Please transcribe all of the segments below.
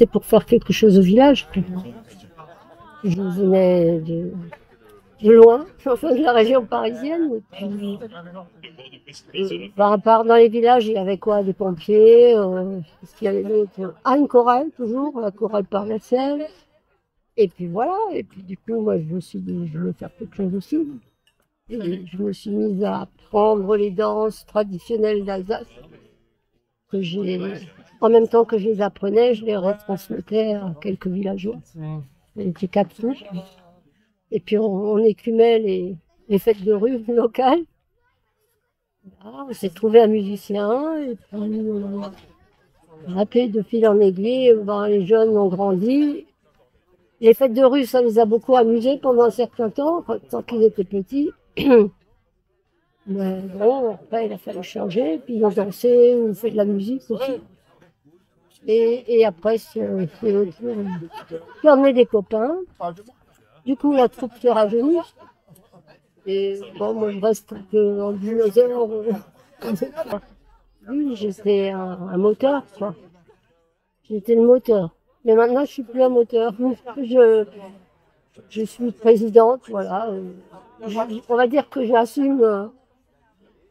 c'était pour faire quelque chose au village. Je venais de loin, enfin de la région parisienne. Et puis, à part dans les villages, il y avait quoi? Des pompiers, qu'est-ce qu'il y avait d'autre? Ah, une chorale, toujours, la chorale par la Seine. Et puis voilà, et puis du coup, moi, je me suis dit, je veux faire quelque chose aussi. Et je me suis mise à apprendre les danses traditionnelles d'Alsace, que j'ai, en même temps que je les apprenais, je les retransmettais à quelques villageois. On était 4 filles. Et puis on écumait les fêtes de rue locales. Là, on s'est trouvé un musicien, et puis après, de fil en aiguille, ben, les jeunes ont grandi. Les fêtes de rue, ça les a beaucoup amusés pendant un certain temps, tant qu'ils étaient petits. Mais bon, après, il a fallu changer. Puis ils ont dansé, on fait de la musique aussi. Et après, c'est le tour. J'ai emmené des copains. Du coup, la troupe s'est rajeunie. Et bon, moi, je reste que en dinosaure. Oui, j'étais un moteur, quoi. J'étais le moteur. Mais maintenant, je suis plus un moteur. Je suis présidente, voilà. On va dire que j'assume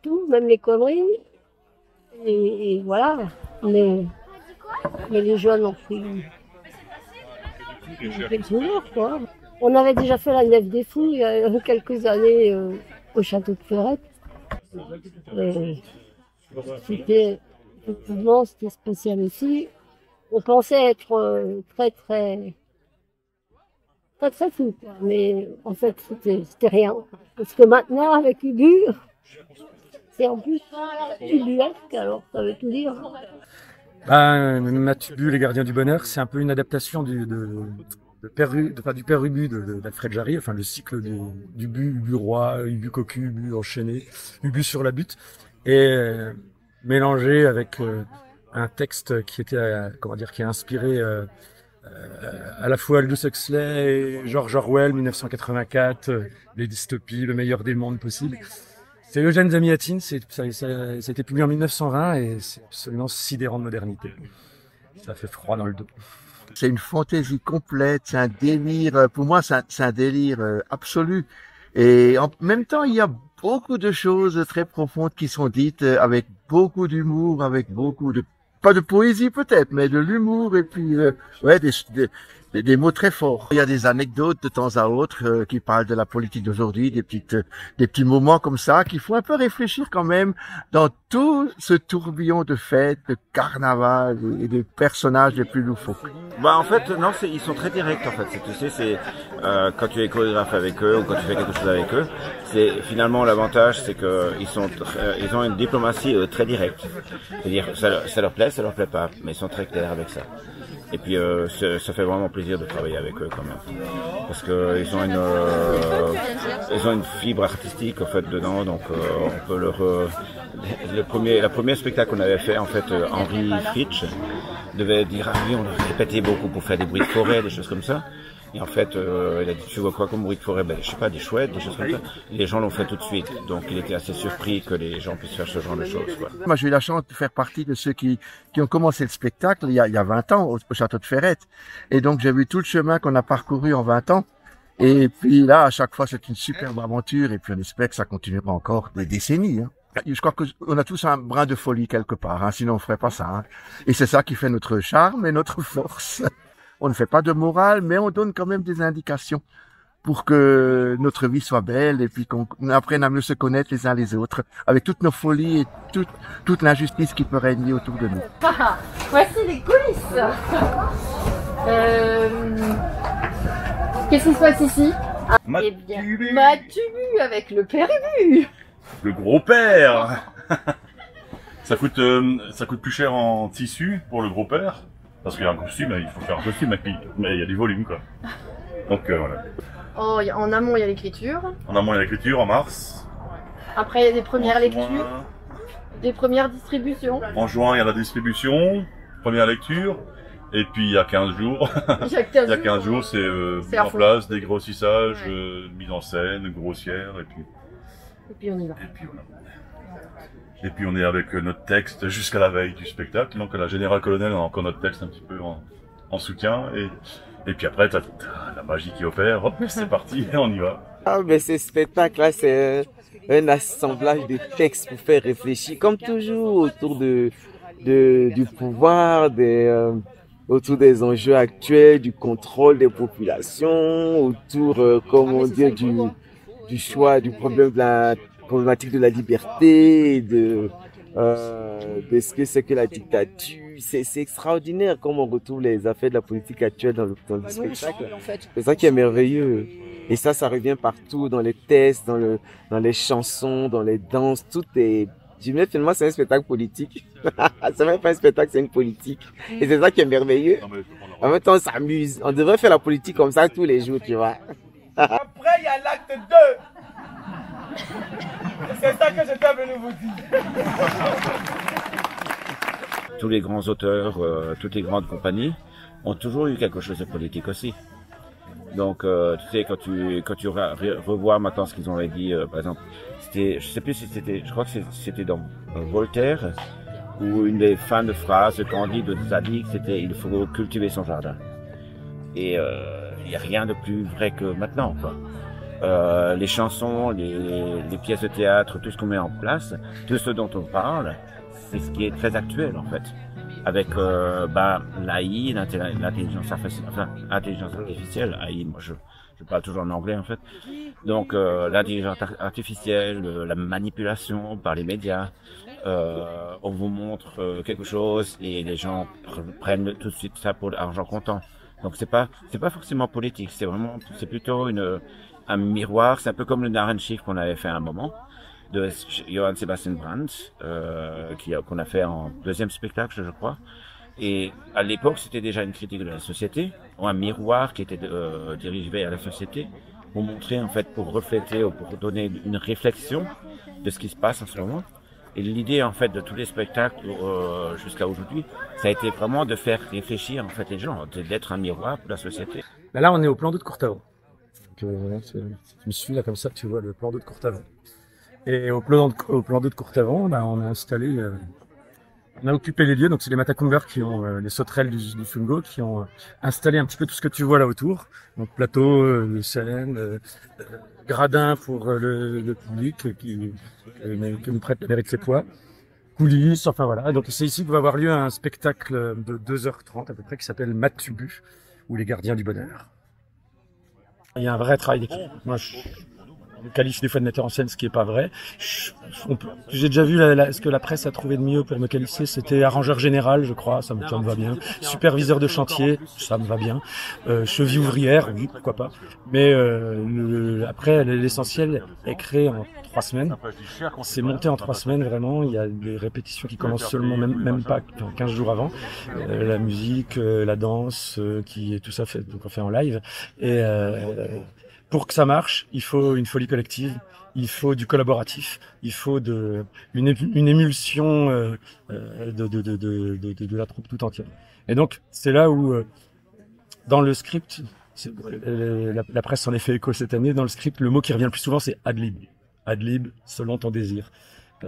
tout, même les conneries. Et voilà. Mais les jeunes ont pris le pouvoir, quoi. On avait déjà fait la Nef des Fous il y a quelques années au château de Ferrette. C'était effectivement, c'était spécial aussi. On pensait être très fou, quoi. Mais en fait, c'était rien. Parce que maintenant, avec Ubu, c'est en plus ubuesque, alors ça veut tout dire. Matubu, les gardiens du bonheur, c'est un peu une adaptation du Père Ubu d'Alfred Jarry, enfin le cycle du Ubu roi, Ubu cocu, Ubu enchaîné, Ubu sur la butte, et mélangé avec un texte qui était, qui a inspiré à la fois Aldous Huxley et George Orwell, 1984, les dystopies, le meilleur des mondes possibles. C'est Eugène Zamyatin, ça a été publié en 1920 et c'est absolument sidérant de modernité. Ça fait froid dans le dos. C'est une fantaisie complète, c'est un délire, pour moi c'est un délire absolu. Et en même temps, il y a beaucoup de choses très profondes qui sont dites avec beaucoup d'humour, avec beaucoup de, pas de poésie peut-être, mais de l'humour et puis ouais, des mots très forts. Il y a des anecdotes de temps à autre qui parlent de la politique d'aujourd'hui, des petits moments comme ça qui font un peu réfléchir quand même dans tout ce tourbillon de fêtes, de carnaval et de personnages les plus loufoques. Bah en fait non, ils sont très directs en fait. Tu sais, c'est quand tu es chorégraphe avec eux ou quand tu fais quelque chose avec eux, c'est finalement l'avantage, c'est que ils ont une diplomatie très directe. C'est-à-dire ça leur plaît pas, mais ils sont très clairs avec ça. Et puis ça fait vraiment plaisir de travailler avec eux quand même, parce que ils ont une fibre artistique en fait dedans, donc on peut la première spectacle qu'on avait fait en fait, Henri Fritsch devait dire ah oui, on le répétait beaucoup pour faire des bruits de forêt, des choses comme ça. Et en fait, il a dit tu vois quoi comme bruit de forêt? Ben je sais pas, des chouettes, des choses comme ça. Et les gens l'ont fait tout de suite, donc il était assez surpris que les gens puissent faire ce genre de choses, quoi. Moi, j'ai eu la chance de faire partie de ceux qui ont commencé le spectacle il y a 20 ans au château de Ferrette. Et donc, j'ai vu tout le chemin qu'on a parcouru en 20 ans. Et puis là, à chaque fois, c'est une superbe aventure. Et puis, on espère que ça continuera encore des décennies. Hein. Je crois qu'on a tous un brin de folie quelque part, hein, sinon on ferait pas ça. Hein. Et c'est ça qui fait notre charme et notre force. On ne fait pas de morale, mais on donne quand même des indications pour que notre vie soit belle et puis qu'on apprenne à mieux se connaître les uns les autres, avec toutes nos folies et toute l'injustice qui peut régner autour de nous. Voici les coulisses. Qu'est-ce qui se passe ici? Eh bien, Matubu avec le père Ubu. Le gros-père. Ça coûte plus cher en tissu pour le gros-père, parce qu'il y a un costume, il faut faire un costume, mais il y a du volume, quoi. Donc voilà. Oh, en amont, il y a l'écriture. En amont, il y a l'écriture en mars. Après, il y a des premières lectures, juin. des premières distributions. En juin, il y a la distribution, première lecture. Et puis il y a 15 jours, Il y a 15 jours, c'est mise en place, dégrossissage, mise en scène, grossière, et puis on y va. Et puis voilà. Et puis on est avec notre texte jusqu'à la veille du spectacle. Donc à la Générale Colonel, on a encore notre texte un petit peu en soutien. Et puis après, t'as la magie qui opère. Hop, c'est parti, et on y va. Ah, mais ce spectacle-là, c'est un assemblage de textes pour faire réfléchir, comme toujours, autour du pouvoir, autour des enjeux actuels, du contrôle des populations, autour, comment dire, du choix, du problème de la problématique de la liberté, de ce que c'est que la dictature. C'est extraordinaire comment on retrouve les affaires de la politique actuelle dans le spectacle. C'est ça qui est merveilleux. Et ça revient partout, dans les textes, dans les chansons, dans les danses, tout est... Je me dis, finalement, c'est un spectacle politique. C'est même pas un spectacle, c'est une politique. Et c'est ça qui est merveilleux. En même temps, on s'amuse. On devrait faire la politique comme ça tous les jours, tu vois. Après, il y a l'acte 2. C'est ça que j'étais venu vous dire. Tous les grands auteurs, toutes les grandes compagnies ont toujours eu quelque chose de politique aussi. Donc, tu sais, quand tu revois maintenant ce qu'ils ont dit, par exemple, je sais plus si c'était, je crois que c'était dans Voltaire, où une des fins de phrase de Candide a dit que c'était il faut cultiver son jardin. Et il n'y a rien de plus vrai que maintenant, quoi. Les chansons, les pièces de théâtre, tout ce qu'on met en place, tout ce dont on parle, c'est ce qui est très actuel en fait. Avec l'AI, l'intelligence artificielle, AI, moi je parle toujours en anglais en fait. Donc l'intelligence artificielle, la manipulation par les médias, on vous montre quelque chose et les gens prennent tout de suite ça pour l'argent comptant. Donc c'est pas forcément politique, c'est plutôt un miroir, c'est un peu comme le Narrenschiff qu'on avait fait à un moment de Johann Sebastian Brandt, qu'on a fait en deuxième spectacle, je crois. Et à l'époque, c'était déjà une critique de la société, ou un miroir qui était dirigé vers la société, pour montrer, en fait, pour refléter, ou pour donner une réflexion de ce qui se passe en ce moment. Et l'idée, en fait, de tous les spectacles jusqu'à aujourd'hui, ça a été vraiment de faire réfléchir, en fait, les gens, d'être un miroir pour la société. Là, on est au plan d'eau de Courtavon. Tu me suis là comme ça, tu vois le plan d'eau de Courtavon. Et au plan d'eau de Courtavon, on a installé, on a occupé les lieux. Donc c'est les Matacumbers qui ont les sauterelles du Fungo qui ont installé un petit peu tout ce que tu vois là autour. Donc plateau, scène, gradin pour le public qui nous prête la mairie de Sépois, coulisses, enfin voilà. Donc c'est ici que va avoir lieu un spectacle de 2h30 à peu près qui s'appelle Matubu ou les gardiens du bonheur. Il y a un vrai travail d'équipe. Moi, je me qualifie des fois de metteur en scène, ce qui est pas vrai. J'ai déjà vu ce que la presse a trouvé de mieux pour me qualifier. C'était arrangeur général, je crois, ça me va bien. Superviseur de chantier, ça me va bien. Cheville ouvrière, oui, pourquoi pas. Mais après, l'essentiel est créé en 3 semaines. C'est monté en 3 semaines, vraiment. Il y a des répétitions qui commencent seulement, même pas 15 jours avant. La musique, la danse, tout ça fait, donc on fait en live. Et pour que ça marche, il faut une folie collective, il faut du collaboratif, il faut une émulsion de la troupe tout entière. Et donc, c'est là où, dans le script, la presse s'en est fait écho cette année, dans le script, le mot qui revient le plus souvent, c'est ad-lib. Ad-lib, selon ton désir.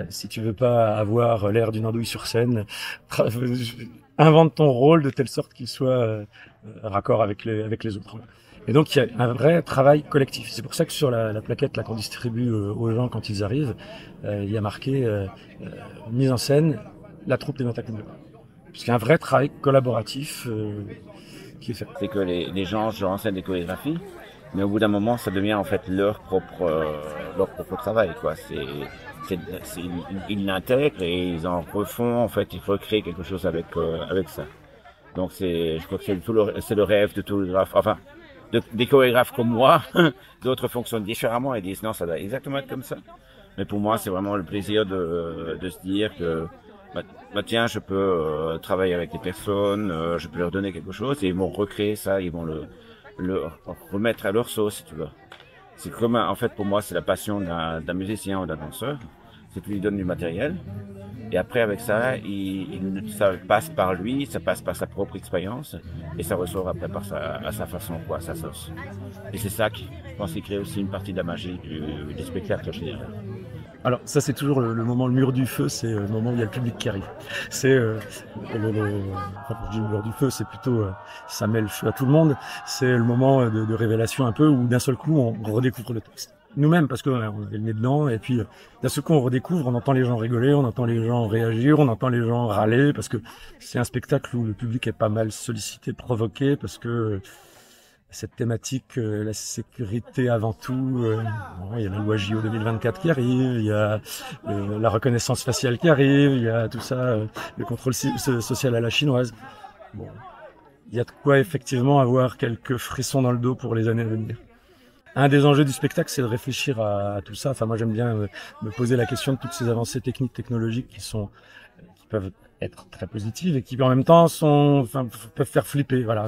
Si tu veux pas avoir l'air d'une andouille sur scène, invente ton rôle de telle sorte qu'il soit raccord avec les autres. Et donc il y a un vrai travail collectif. C'est pour ça que sur la plaquette là qu'on distribue aux gens quand ils arrivent, il y a marqué mise en scène la troupe des Matacumbers. Parce qu'il y a un vrai travail collaboratif qui est fait. C'est que les gens enseignent des chorégraphies, mais au bout d'un moment ça devient en fait leur propre travail, quoi. Ils l'intègrent et ils en refont, en fait, il faut créer quelque chose avec ça. Donc je crois que c'est le rêve de tout le chorégraphe, enfin, des chorégraphes comme moi. D'autres fonctionnent différemment et disent non, ça doit exactement être comme ça. Mais pour moi, c'est vraiment le plaisir de se dire que tiens, je peux travailler avec des personnes, je peux leur donner quelque chose et ils vont recréer ça, ils vont le remettre à leur sauce, si tu veux. C'est comme, en fait, pour moi, c'est la passion d'un musicien ou d'un danseur. C'est que tu lui donnes du matériel. Et après, avec ça, ça passe par lui, ça passe par sa propre expérience. Et ça ressort après à sa façon, quoi, à sa sauce. Et c'est ça qui, je pense, qui crée aussi une partie de la magie du spectacle en général. Alors ça c'est toujours le moment, le mur du feu, c'est le moment où il y a le public qui arrive. C'est enfin, quand je dis le mur du feu, c'est plutôt ça met le feu à tout le monde. C'est le moment de révélation un peu où d'un seul coup on redécouvre le texte. Nous-mêmes parce qu'on est le nez dedans et puis d'un seul coup on redécouvre, on entend les gens rigoler, on entend les gens réagir, on entend les gens râler parce que c'est un spectacle où le public est pas mal sollicité, provoqué parce que cette thématique, la sécurité avant tout, il y a la loi JO 2024 qui arrive, il y a la reconnaissance faciale qui arrive, il y a tout ça, le contrôle social à la chinoise. Bon, il y a de quoi effectivement avoir quelques frissons dans le dos pour les années à venir. Un des enjeux du spectacle, c'est de réfléchir à tout ça. Enfin, moi, j'aime bien me poser la question de toutes ces avancées techniques, technologiques qui peuvent être très positives et qui en même temps peuvent faire flipper. Voilà.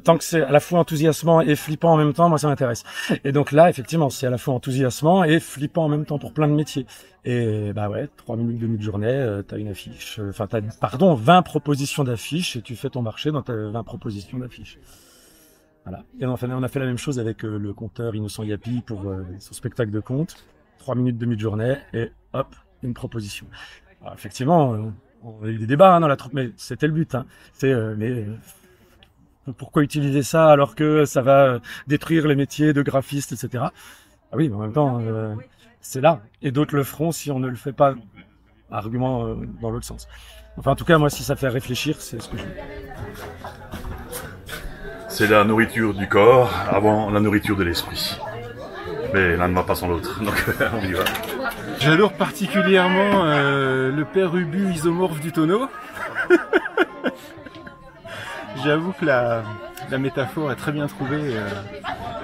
Tant que c'est à la fois enthousiasmant et flippant en même temps, moi ça m'intéresse. Et donc là, effectivement, c'est à la fois enthousiasmant et flippant en même temps pour plein de métiers. Et bah ouais, 3 minutes de journée, t'as une affiche, 20 propositions d'affiches et tu fais ton marché dans tes 20 propositions d'affiches. Voilà. Et on a fait la même chose avec le conteur Innocent Yapi pour son spectacle de conte. 3 minutes de journée et hop, une proposition. Alors, effectivement, on a eu des débats dans la troupe, mais c'était le but. Hein. Pourquoi utiliser ça alors que ça va détruire les métiers de graphiste, etc. Ah oui, mais en même temps, c'est là. Et d'autres le feront si on ne le fait pas. Argument dans l'autre sens. Enfin, en tout cas, moi, si ça fait réfléchir, c'est ce que je veux. C'est la nourriture du corps avant la nourriture de l'esprit. Mais l'un ne va pas sans l'autre, donc on y va. J'adore particulièrement le père Ubu isomorphe du tonneau. J'avoue que la métaphore est très bien trouvée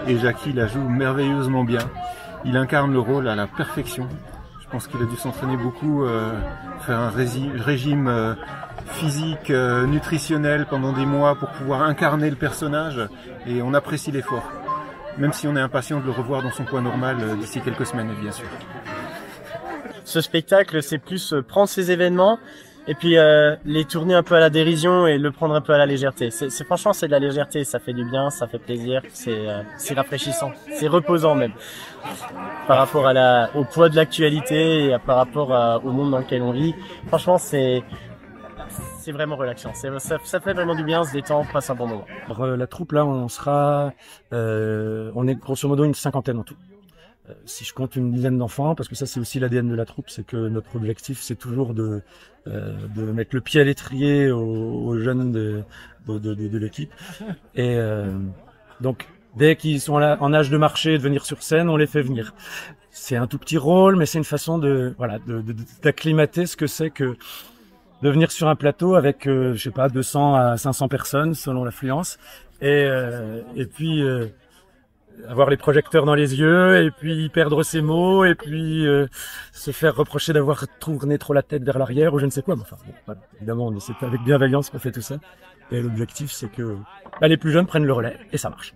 et Jackie la joue merveilleusement bien. Il incarne le rôle à la perfection. Je pense qu'il a dû s'entraîner beaucoup, faire un régime physique, nutritionnel pendant des mois pour pouvoir incarner le personnage et on apprécie l'effort. Même si on est impatient de le revoir dans son poids normal d'ici quelques semaines, bien sûr. Ce spectacle, c'est plus prendre ces événements et puis les tourner un peu à la dérision et le prendre un peu à la légèreté. Franchement, c'est de la légèreté, ça fait du bien, ça fait plaisir, c'est rafraîchissant, c'est reposant même. Par rapport au poids de l'actualité et par rapport au monde dans lequel on vit, franchement, c'est vraiment relaxant. Ça fait vraiment du bien, on se détend, on passe un bon moment. Alors, la troupe, là, on est grosso modo une 50aine en tout. Si je compte une dizaine d'enfants, parce que ça c'est aussi l'ADN de la troupe, c'est que notre objectif c'est toujours de mettre le pied à l'étrier aux jeunes de l'équipe. Et donc dès qu'ils sont là, en âge de marcher, de venir sur scène, on les fait venir. C'est un tout petit rôle, mais c'est une façon d'acclimater ce que c'est que de venir sur un plateau avec, je sais pas, 200 à 500 personnes selon l'affluence, et puis avoir les projecteurs dans les yeux, et puis perdre ses mots, et puis se faire reprocher d'avoir tourné trop la tête vers l'arrière ou je ne sais quoi. Mais enfin, bon, voilà. Évidemment, c'est avec bienveillance qu'on fait tout ça. Et l'objectif, c'est que les plus jeunes prennent le relais, et ça marche.